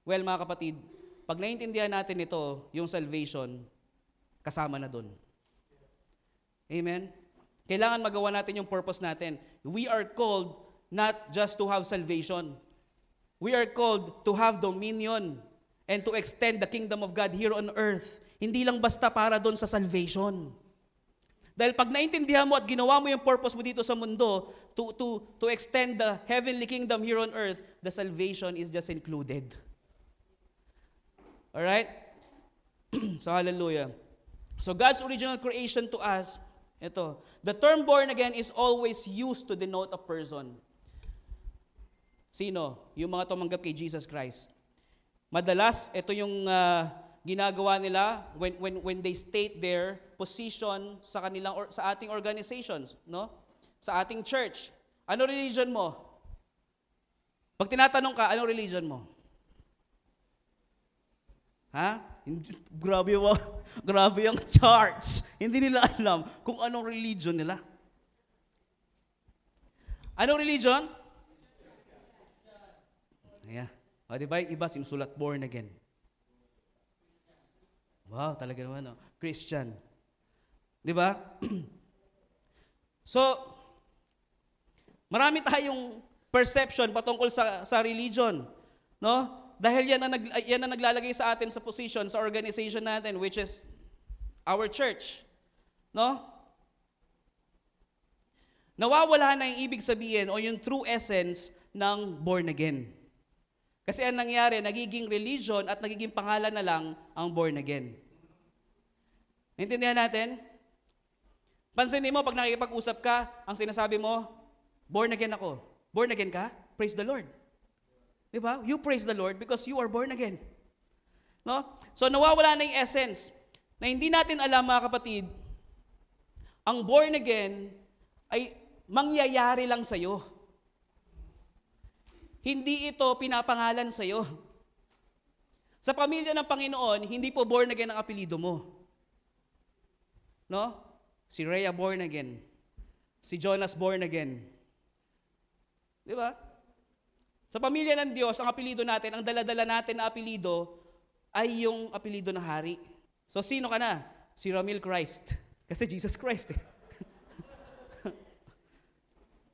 Well, mga kapatid, pag naiintindihan natin ito, yung salvation, kasama na dun. Amen? Kailangan magawa natin yung purpose natin. We are called not just to have salvation. We are called to have dominion and to extend the kingdom of God here on earth. Hindi lang basta para doon sa salvation. Dahil pag naintindihan mo at ginawa mo yung purpose mo dito sa mundo to extend the heavenly kingdom here on earth, the salvation is just included. Alright? So hallelujah. So God's original creation to us, ito, the term born again is always used to denote a person. Sino? Yung mga tumanggap kay Jesus Christ. Madalas, ito yung ginagawa nila when they state their position sa kanilang sa ating organizations, no? Sa ating church. Ano religion mo? Pag tinatanong ka, anong religion mo? Ha? Grabe yung church. Hindi nila alam kung anong religion nila. Anong religion? Ayan. O, diba yung iba sinusulat born again. Wow, talaga naman, no? Christian. Diba? So, marami tayong perception patungkol sa religion, no? Dahil yan ang naglalagay sa atin sa position, sa organization natin, which is our church. No? Nawawala na yung ibig sabihin o yung true essence ng born again. Kasi ang nangyari, nagiging religion at nagiging pangalan na lang ang born again. Naintindihan natin? Pansinin mo, pag nakikipag-usap ka, ang sinasabi mo, born again ako. Born again ka? Praise the Lord. Diba? You praise the Lord because you are born again. No? So nawawala na yung essence na hindi natin alam, mga kapatid, ang born again ay mangyayari lang sa'yo. Hindi ito pinapangalan sa'yo. Sa pamilya ng Panginoon, hindi po born again ang apelido mo. No? Si Rhea born again. Si Jonas born again. Diba? Sa pamilya ng Diyos, ang apelido natin, ang daladala natin na apelido, ay yung apelido ng hari. So, sino ka na? Si Ramil Christ. Kasi Jesus Christ eh.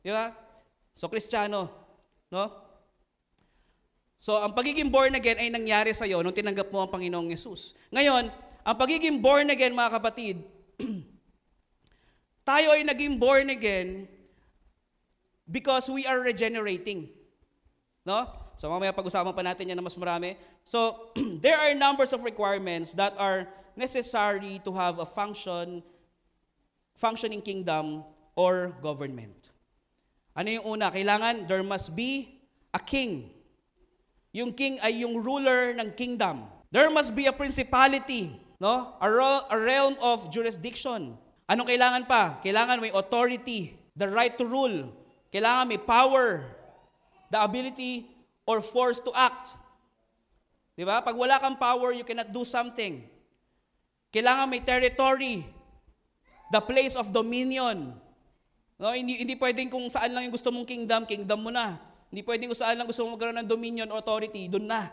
Diba? So, Kristiyano. No? So, ang pagiging born again ay nangyari sa'yo nung tinanggap mo ang Panginoong Yesus. Ngayon, ang pagiging born again, mga kapatid, tayo ay naging born again because we are regenerating. No? So mamaya pag-usapan pa natin yan na mas marami. So there are numbers of requirements that are necessary to have a functioning kingdom or government. Ano yung una? Kailangan there must be a king. Yung king ay yung ruler ng kingdom. There must be a principality, no? A realm of jurisdiction. Anong kailangan pa? Kailangan may authority, the right to rule. Kailangan may power, the ability or force to act. Diba? Pag wala kang power, you cannot do something. Kailangan may territory, the place of dominion. No, hindi pwedeng kung saan lang yung gusto mong kingdom mo na. Hindi pwedeng kung saan lang gusto mong magkaroon ng dominion or authority, doon na.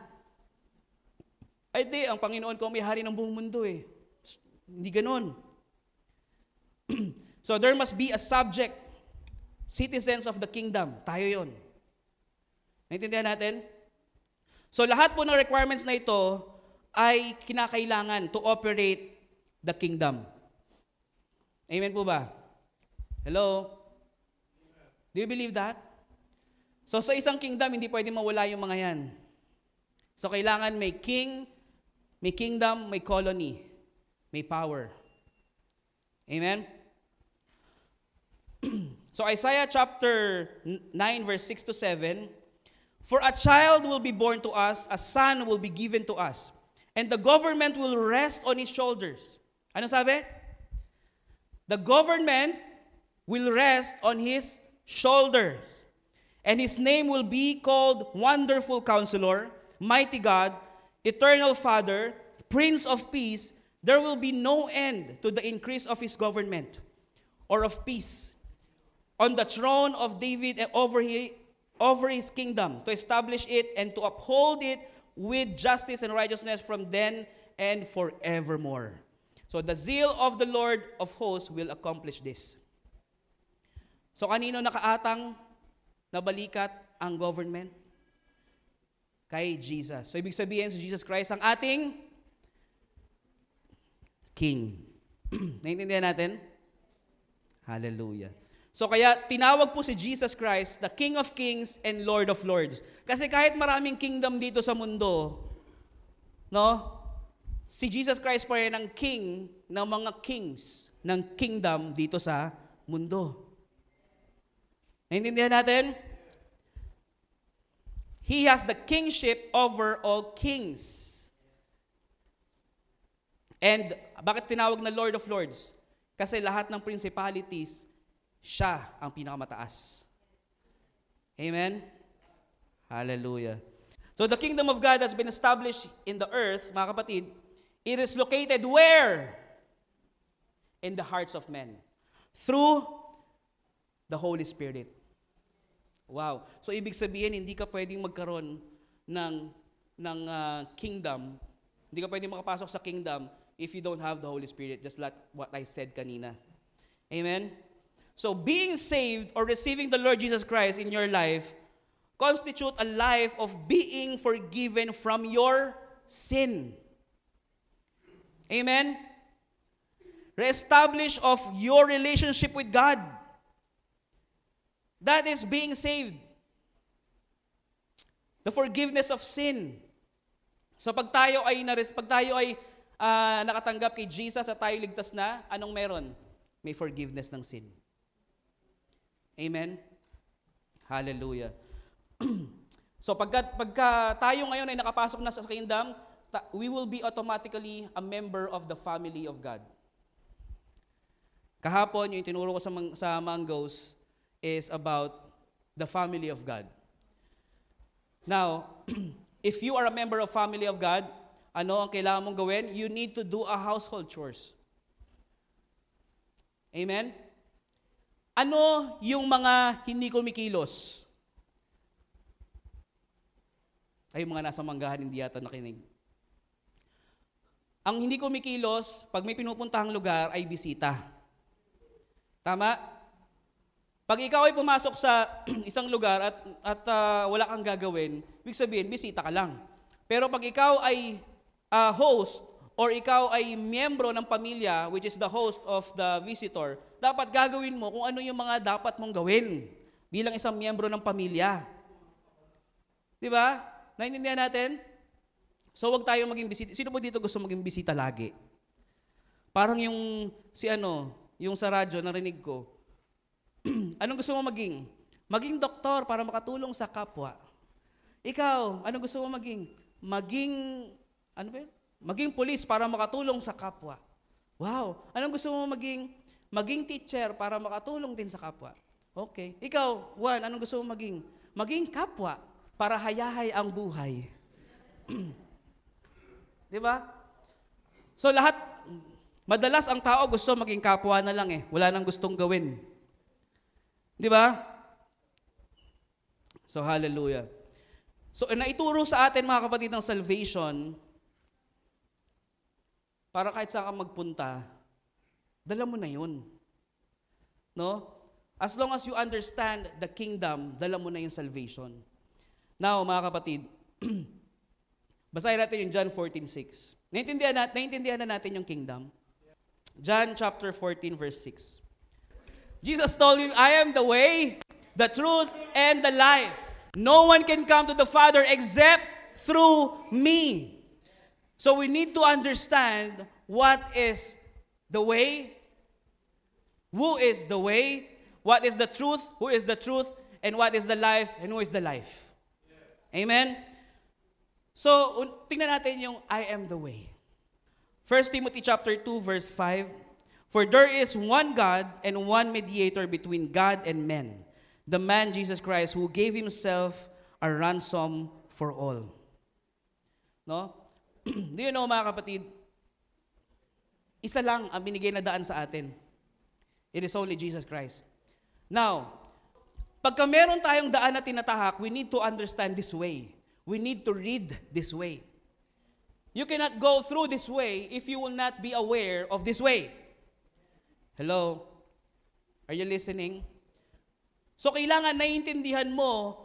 Ay di, ang Panginoon ko may hari ng buong mundo eh. Hindi ganun. So there must be a subject, citizens of the kingdom. Tayo yon. Naintindihan natin? So lahat po ng requirements na ito ay kinakailangan to operate the kingdom. Amen po ba? Hello? Do you believe that? So sa isang kingdom, hindi pwede mawala yung mga yan. So kailangan may king, may kingdom, may colony, may power. Amen? So Isaiah chapter 9 verse 6 to 7, for a child will be born to us, a son will be given to us, and the government will rest on his shoulders. Ano sabi? The government will rest on his shoulders, and his name will be called Wonderful Counselor, Mighty God, Eternal Father, Prince of Peace. There will be no end to the increase of his government or of peace on the throne of David and over his kingdom, to establish it and to uphold it with justice and righteousness from then and forevermore. So the zeal of the Lord of hosts will accomplish this. So kanino nakaatang na balikat ang government? kay Jesus. So ibig sabihin, si Jesus Christ ang ating King. Naintindihan natin? Hallelujah. So kaya tinawag po si Jesus Christ the King of Kings and Lord of Lords. Kasi kahit maraming kingdom dito sa mundo, no? Si Jesus Christ pa rin ang king ng mga kings ng kingdom dito sa mundo. Naintindihan natin? He has the kingship over all kings. And bakit tinawag na Lord of Lords? Kasi lahat ng principalities, siya ang pinakamataas. Amen? Hallelujah. So the kingdom of God has been established in the earth, mga kapatid. It is located where? In the hearts of men. Through the Holy Spirit. Wow. So ibig sabihin, hindi ka pwedeng magkaroon ng kingdom. Hindi ka pwedeng makapasok sa kingdom if you don't have the Holy Spirit, just like what I said kanina. Amen? So being saved or receiving the Lord Jesus Christ in your life constitute a life of being forgiven from your sin. Amen? Reestablish of your relationship with God. That is being saved. The forgiveness of sin. So pag tayo ay nakatanggap kay Jesus at tayo ligtas na, anong meron? May forgiveness ng sin. Amen? Hallelujah. So pagka tayo ngayon ay nakapasok na sa kingdom, we will be automatically a member of the family of God. Kahapon, yung tinuro ko sa Mangoes is about the family of God. Now, if you are a member of family of God, ano ang kailangan mong gawin? You need to do a household chores. Amen? Ano yung mga hindi kumikilos? Ay, mga nasa manggahan, hindi yata nakinig. Ang hindi kumikilos, pag may pinupuntahang lugar, ay bisita. Tama? Pag ikaw ay pumasok sa isang lugar at wala kang gagawin, ibig sabihin, bisita ka lang. Pero pag ikaw ay host, or ikaw ay miyembro ng pamilya, which is the host of the visitor, dapat gagawin mo kung ano yung mga dapat mong gawin bilang isang miyembro ng pamilya. Di ba? Naintindihan natin? So wag tayo maging bisita. Sino po dito gusto maging bisita lagi? Parang yung yung sa radyo, narinig ko. Anong gusto mo maging? Maging doktor para makatulong sa kapwa. Ikaw, anong gusto mo maging? Maging pulis para makatulong sa kapwa. Wow! Anong gusto mo maging? Maging teacher para makatulong din sa kapwa. Okay. Ikaw, Juan, anong gusto mo maging? Maging kapwa para hayahay ang buhay. Di ba? So madalas ang tao gusto maging kapwa na lang eh. Wala nang gustong gawin. Di ba? So hallelujah. So naituro sa atin mga kapatid ng salvation, para kahit saan ka magpunta, dala mo na yun. No? As long as you understand the kingdom, dala mo na yung salvation. Now, mga kapatid, basahin natin yung John 14:6. Naintindihan na natin yung kingdom. John chapter 14, verse 6. Jesus told him, I am the way, the truth, and the life. No one can come to the Father except through me. So we need to understand what is the way, who is the way, what is the truth, who is the truth, and what is the life, and who is the life. Amen? So, tingnan natin yung I am the way. 1 Timothy chapter 2, verse 5. For there is one God and one mediator between God and men, the man Jesus Christ, who gave himself a ransom for all. No? Do you know, mga kapatid, isa lang ang binigay na daan sa atin. It is only Jesus Christ. Now, pagka meron tayong daan na tinatahak, we need to understand this way. We need to read this way. You cannot go through this way if you will not be aware of this way. Hello? Are you listening? So, kailangan naiintindihan mo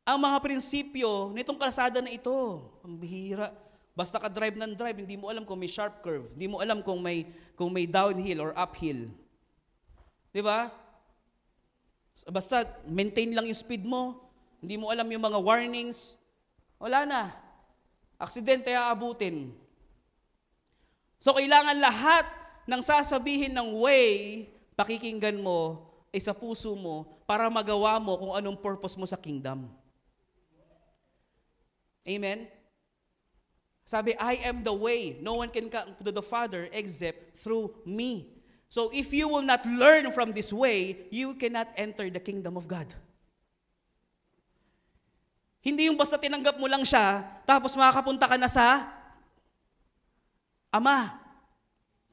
ang mga prinsipyo nitong kalsada na ito. Ang bihira. Basta ka drive ng drive, hindi mo alam kung may sharp curve, hindi mo alam kung may downhill or uphill. 'Di ba? Basta maintain lang yung speed mo, hindi mo alam yung mga warnings, wala na. Aksidente aabutin. So kailangan lahat ng sasabihin ng way, pakikinggan mo ay sa puso mo para magawa mo kung anong purpose mo sa kingdom. Amen? Sabi, I am the way. No one can come to the Father except through me. So if you will not learn from this way, you cannot enter the kingdom of God. Hindi yung basta tinanggap mo lang siya, tapos makakapunta ka na sa Ama.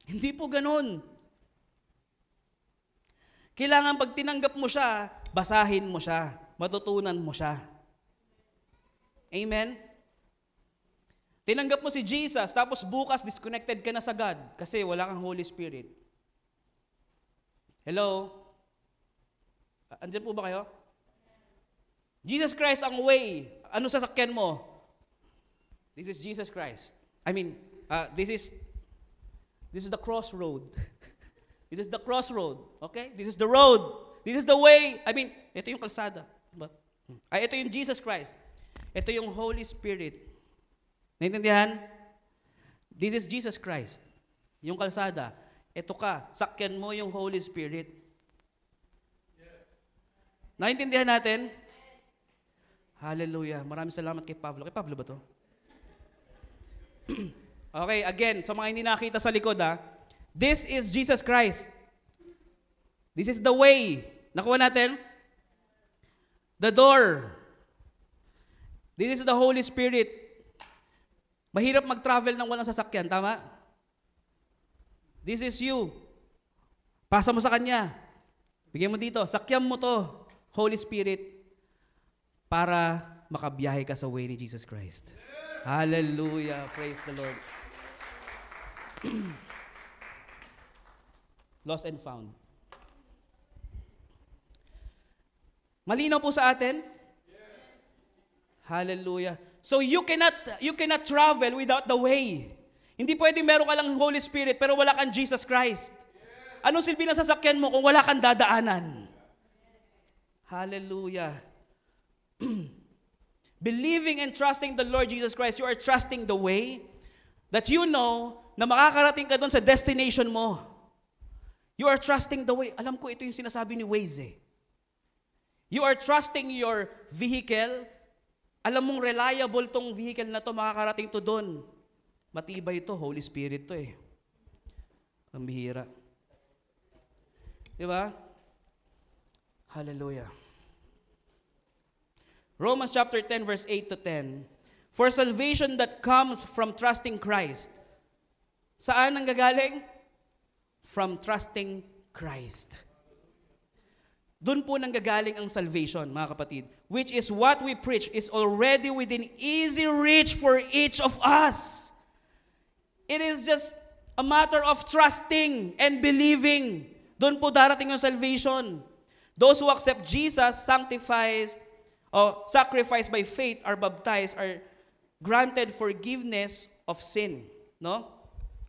Hindi po ganun. Kailangan pag tinanggap mo siya, basahin mo siya, matutunan mo siya. Amen? Tinanggap mo si Jesus, tapos bukas disconnected ka na sa God kasi wala kang Holy Spirit. Hello? Andiyan po ba kayo? Jesus Christ ang way. Ano sasakyan mo? This is Jesus Christ. I mean, this is the crossroad. This is the crossroad. Okay? This is the road. This is the way. I mean, ito yung kalsada. Ito yung Jesus Christ. Ito yung Holy Spirit. Naintindihan? This is Jesus Christ. Yung kalsada. Ito ka. Sakyan mo yung Holy Spirit. Naintindihan natin? Hallelujah. Maraming salamat kay Pablo. Kay Pablo ba to? Okay, again, sa mga hindi nakita sa likod this is Jesus Christ. This is the way. Nakuha natin? The door. This is the Holy Spirit. Mahirap mag-travel ng walang sasakyan, tama? This is you. Pasa mo sa Kanya. Bigyan mo dito. Sakyan mo to, Holy Spirit, para makabiyahe ka sa way ni Jesus Christ. Hallelujah. Praise the Lord. Lost and found. Malinaw po sa atin? Hallelujah. So you cannot travel without the way. Hindi pwede meron ka lang Holy Spirit pero wala kang Jesus Christ. Anong silbi ng sasakyan mo kung wala kang dadaanan? Hallelujah. Believing and trusting the Lord Jesus Christ, you are trusting the way that you know na makakarating ka doon sa destination mo. You are trusting the way. Alam ko ito yung sinasabi ni Waze. You are trusting your vehicle. Alam mong reliable tong vehicle na to, makakarating to doon. Matibay ito, Holy Spirit to Ang bihira. Diba? Hallelujah. Romans chapter 10 verse 8 to 10. For salvation that comes from trusting Christ. Saan ang gagaling? From trusting Christ. Doon po nanggagaling ang salvation, mga kapatid. Which is what we preach is already within easy reach for each of us. It is just a matter of trusting and believing. Doon po darating yung salvation. Those who accept Jesus, sacrificed by faith, are baptized, are granted forgiveness of sin. No?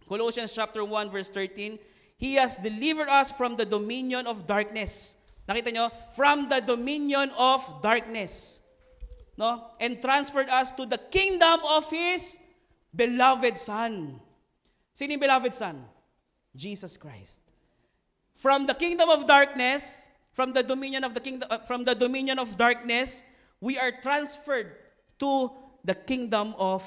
Colossians chapter 1 verse 13, He has delivered us from the dominion of darkness. Nakita nyo? From the dominion of darkness. No? And transferred us to the kingdom of His beloved Son. Sino yung beloved Son? Jesus Christ. From the kingdom of darkness, from the dominion of darkness, we are transferred to the kingdom of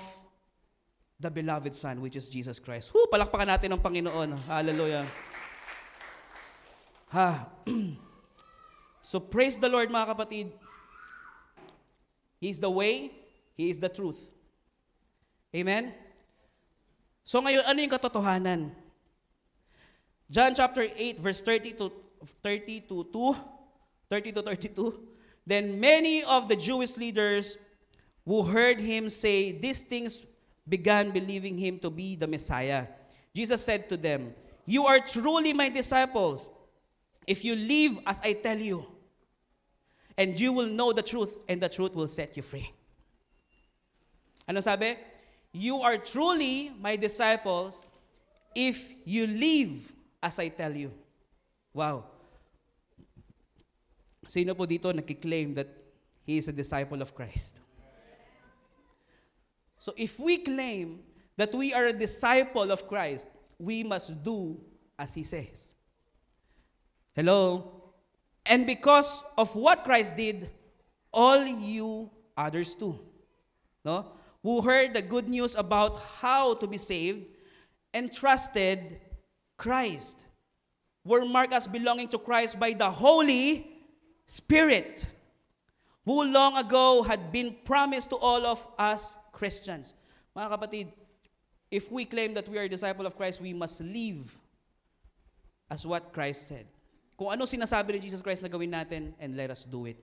the beloved Son, which is Jesus Christ. Palakpakan natin ang Panginoon. Hallelujah. So praise the Lord, mga kapatid. He is the way, He is the truth. Amen? So ngayon, ano yung katotohanan? John chapter 8, verse 30 to 32. Then many of the Jewish leaders who heard him say these things began believing him to be the Messiah. Jesus said to them, "You are truly my disciples if you live as I tell you, and you will know the truth, and the truth will set you free. Ano sabi? You are truly my disciples if you live as I tell you. Wow. Sino po dito nagkiklaim that he is a disciple of Christ? So if we claim that we are a disciple of Christ, we must do as he says. Hello? And because of what Christ did, all you others too. No? Who heard the good news about how to be saved and trusted Christ, were marked as belonging to Christ by the Holy Spirit, who long ago had been promised to all of us Christians. Mga kapatid, if we claim that we are a disciple of Christ, we must live as what Christ said. Kung ano sinasabi ni Jesus Christ na gawin natin, and let us do it.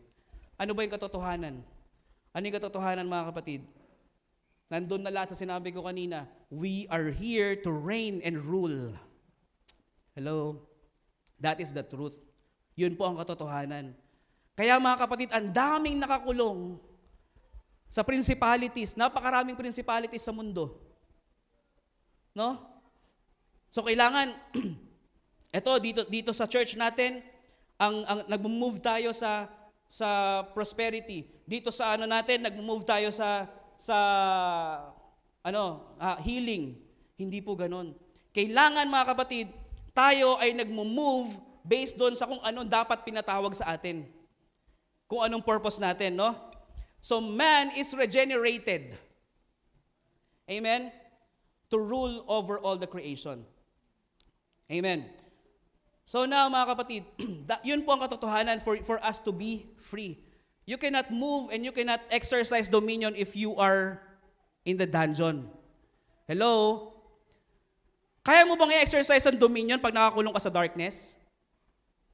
Ano ba yung katotohanan? Ano yung katotohanan, mga kapatid? Nandun na lahat sa sinabi ko kanina. We are here to reign and rule. Hello? That is the truth. Yun po ang katotohanan. Kaya mga kapatid, ang daming nakakulong sa principalities, napakaraming principalities sa mundo. No? So kailangan, dito sa church natin, ang nag-move tayo sa prosperity. Dito sa natin, nag-move tayo sa healing. Hindi po ganon. Kailangan mga kapatid, tayo ay nag-move based doon sa kung anong dapat pinatawag sa atin. Kung anong purpose natin, no? So man is regenerated. Amen? To rule over all the creation. Amen. So now mga kapatid, yun po ang katotohanan for us to be free. You cannot move and you cannot exercise dominion if you are in the dungeon. Hello? Kaya mo bang i-exercise ang dominion pag nakakulong ka sa darkness?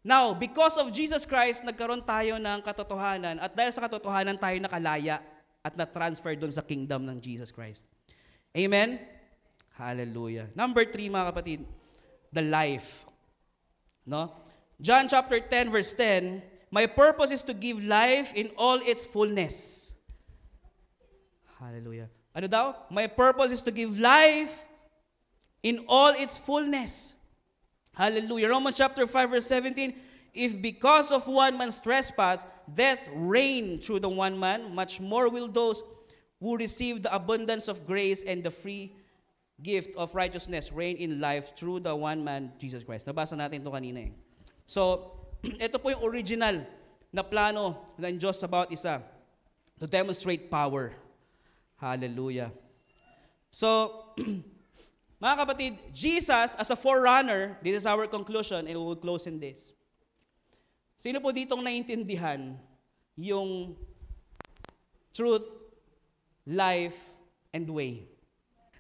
Now, because of Jesus Christ, nagkaroon tayo ng katotohanan at dahil sa katotohanan tayo nakalaya at na-transfer doon sa kingdom ng Jesus Christ. Amen? Hallelujah. Number 3 mga kapatid, the life. No? John chapter 10 verse 10, my purpose is to give life in all its fullness. Hallelujah. Ano daw? My purpose is to give life in all its fullness. Hallelujah. Romans chapter 5 verse 17, if because of one man's trespass, death reigned through the one man, much more will those who receive the abundance of grace and the free gift of righteousness reign in life through the one man, Jesus Christ. Nabasa natin ito kanina eh. So, ito po yung original na plano ng Diyos about isa, to demonstrate power. Hallelujah. So, mga kapatid, Jesus as a forerunner, this is our conclusion and we will close in this. Sino po ditong naintindihan yung truth, life, and way?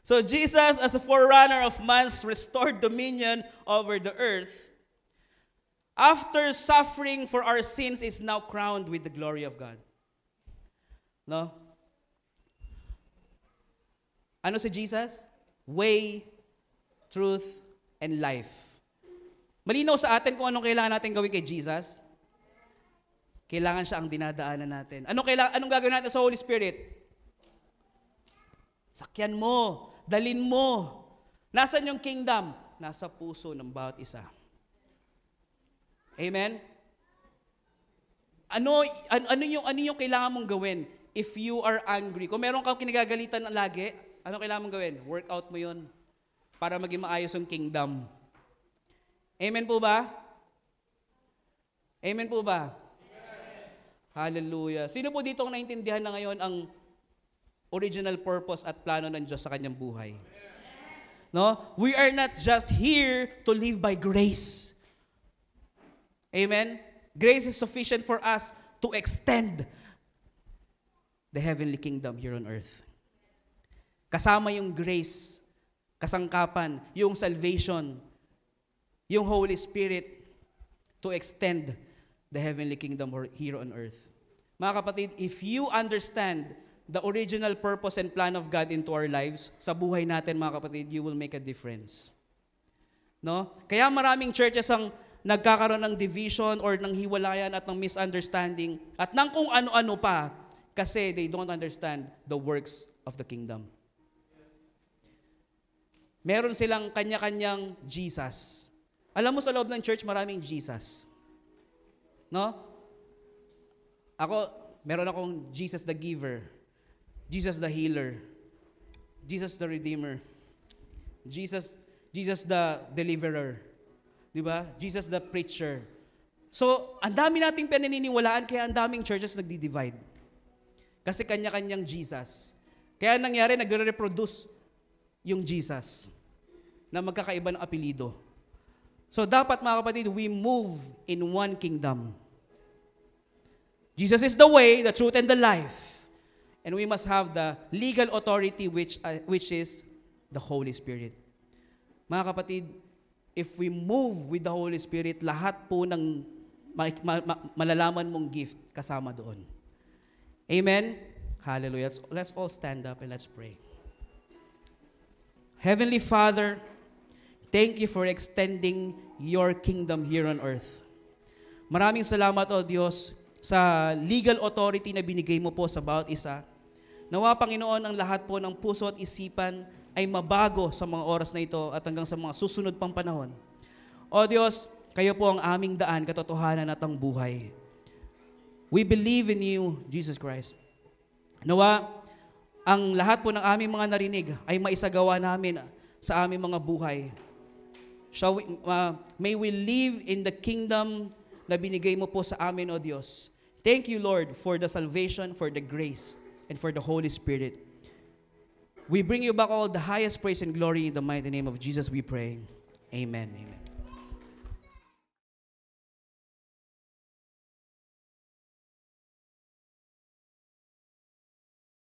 So Jesus as a forerunner of man's restored dominion over the earth, after suffering for our sins, is now crowned with the glory of God. No? Ano si Jesus? Way, truth, and life. Malinaw sa atin kung anong kailangan natin gawin kay Jesus. Kailangan siya ang dinadaanan natin. Anong gagawin natin sa Holy Spirit? Sakyan mo, dalin mo. Nasaan yung kingdom? Nasa puso ng bawat isa. Amen? Ano yung kailangan mong gawin if you are angry? Kung meron kang kinagagalitan na lagi, ano kailangan mong gawin? Work out mo yun para maging maayos yung kingdom. Amen po ba? Amen po ba? Amen. Hallelujah. Sino po dito ang naintindihan na ngayon ang original purpose at plano ng Diyos sa kanyang buhay? Amen. No? We are not just here to live by grace. Amen? Grace is sufficient for us to extend the heavenly kingdom here on earth. Kasama yung grace, kasangkapan, yung salvation, yung Holy Spirit to extend the heavenly kingdom here on earth. Mga kapatid, if you understand the original purpose and plan of God into our lives, sa buhay natin mga kapatid, you will make a difference. No? Kaya maraming churches ang nagkakaroon ng division or ng hiwalayan at ng misunderstanding at ng kung ano-ano pa kasi they don't understand the works of the kingdom. Meron silang kanya-kanyang Jesus. Alam mo sa loob ng church, maraming Jesus. No? Meron akong Jesus the giver, Jesus the healer, Jesus the redeemer, Jesus the deliverer. Diba? Jesus the preacher. So, ang dami nating pinaniniwalaan kaya ang daming churches nagdi-divide. Kasi kanya-kanyang Jesus. Kaya nangyari, nagre-reproduce yung Jesus na magkakaiba ng apelido. So, dapat mga kapatid, we move in one kingdom. Jesus is the way, the truth, and the life. And we must have the legal authority which is the Holy Spirit. Mga kapatid, if we move with the Holy Spirit, lahat po ng malalaman mong gift kasama doon. Amen? Hallelujah. Let's all stand up and let's pray. Heavenly Father, thank you for extending your kingdom here on earth. Maraming salamat, O Diyos, sa legal authority na binigay mo po sa bawat isa. Nawa, Panginoon, ang lahat po ng puso at isipan ay mabago sa mga oras na ito at hanggang sa mga susunod pang panahon. O Diyos, kayo po ang aming daan, katotohanan at ang buhay. We believe in you, Jesus Christ. Nawa, ang lahat po ng aming mga narinig ay maisagawa namin sa aming mga buhay. May we live in the kingdom na binigay mo po sa amin, O Diyos. Thank you, Lord, for the salvation, for the grace, and for the Holy Spirit. We bring you back all the highest praise and glory in the mighty name of Jesus we pray. Amen. Amen.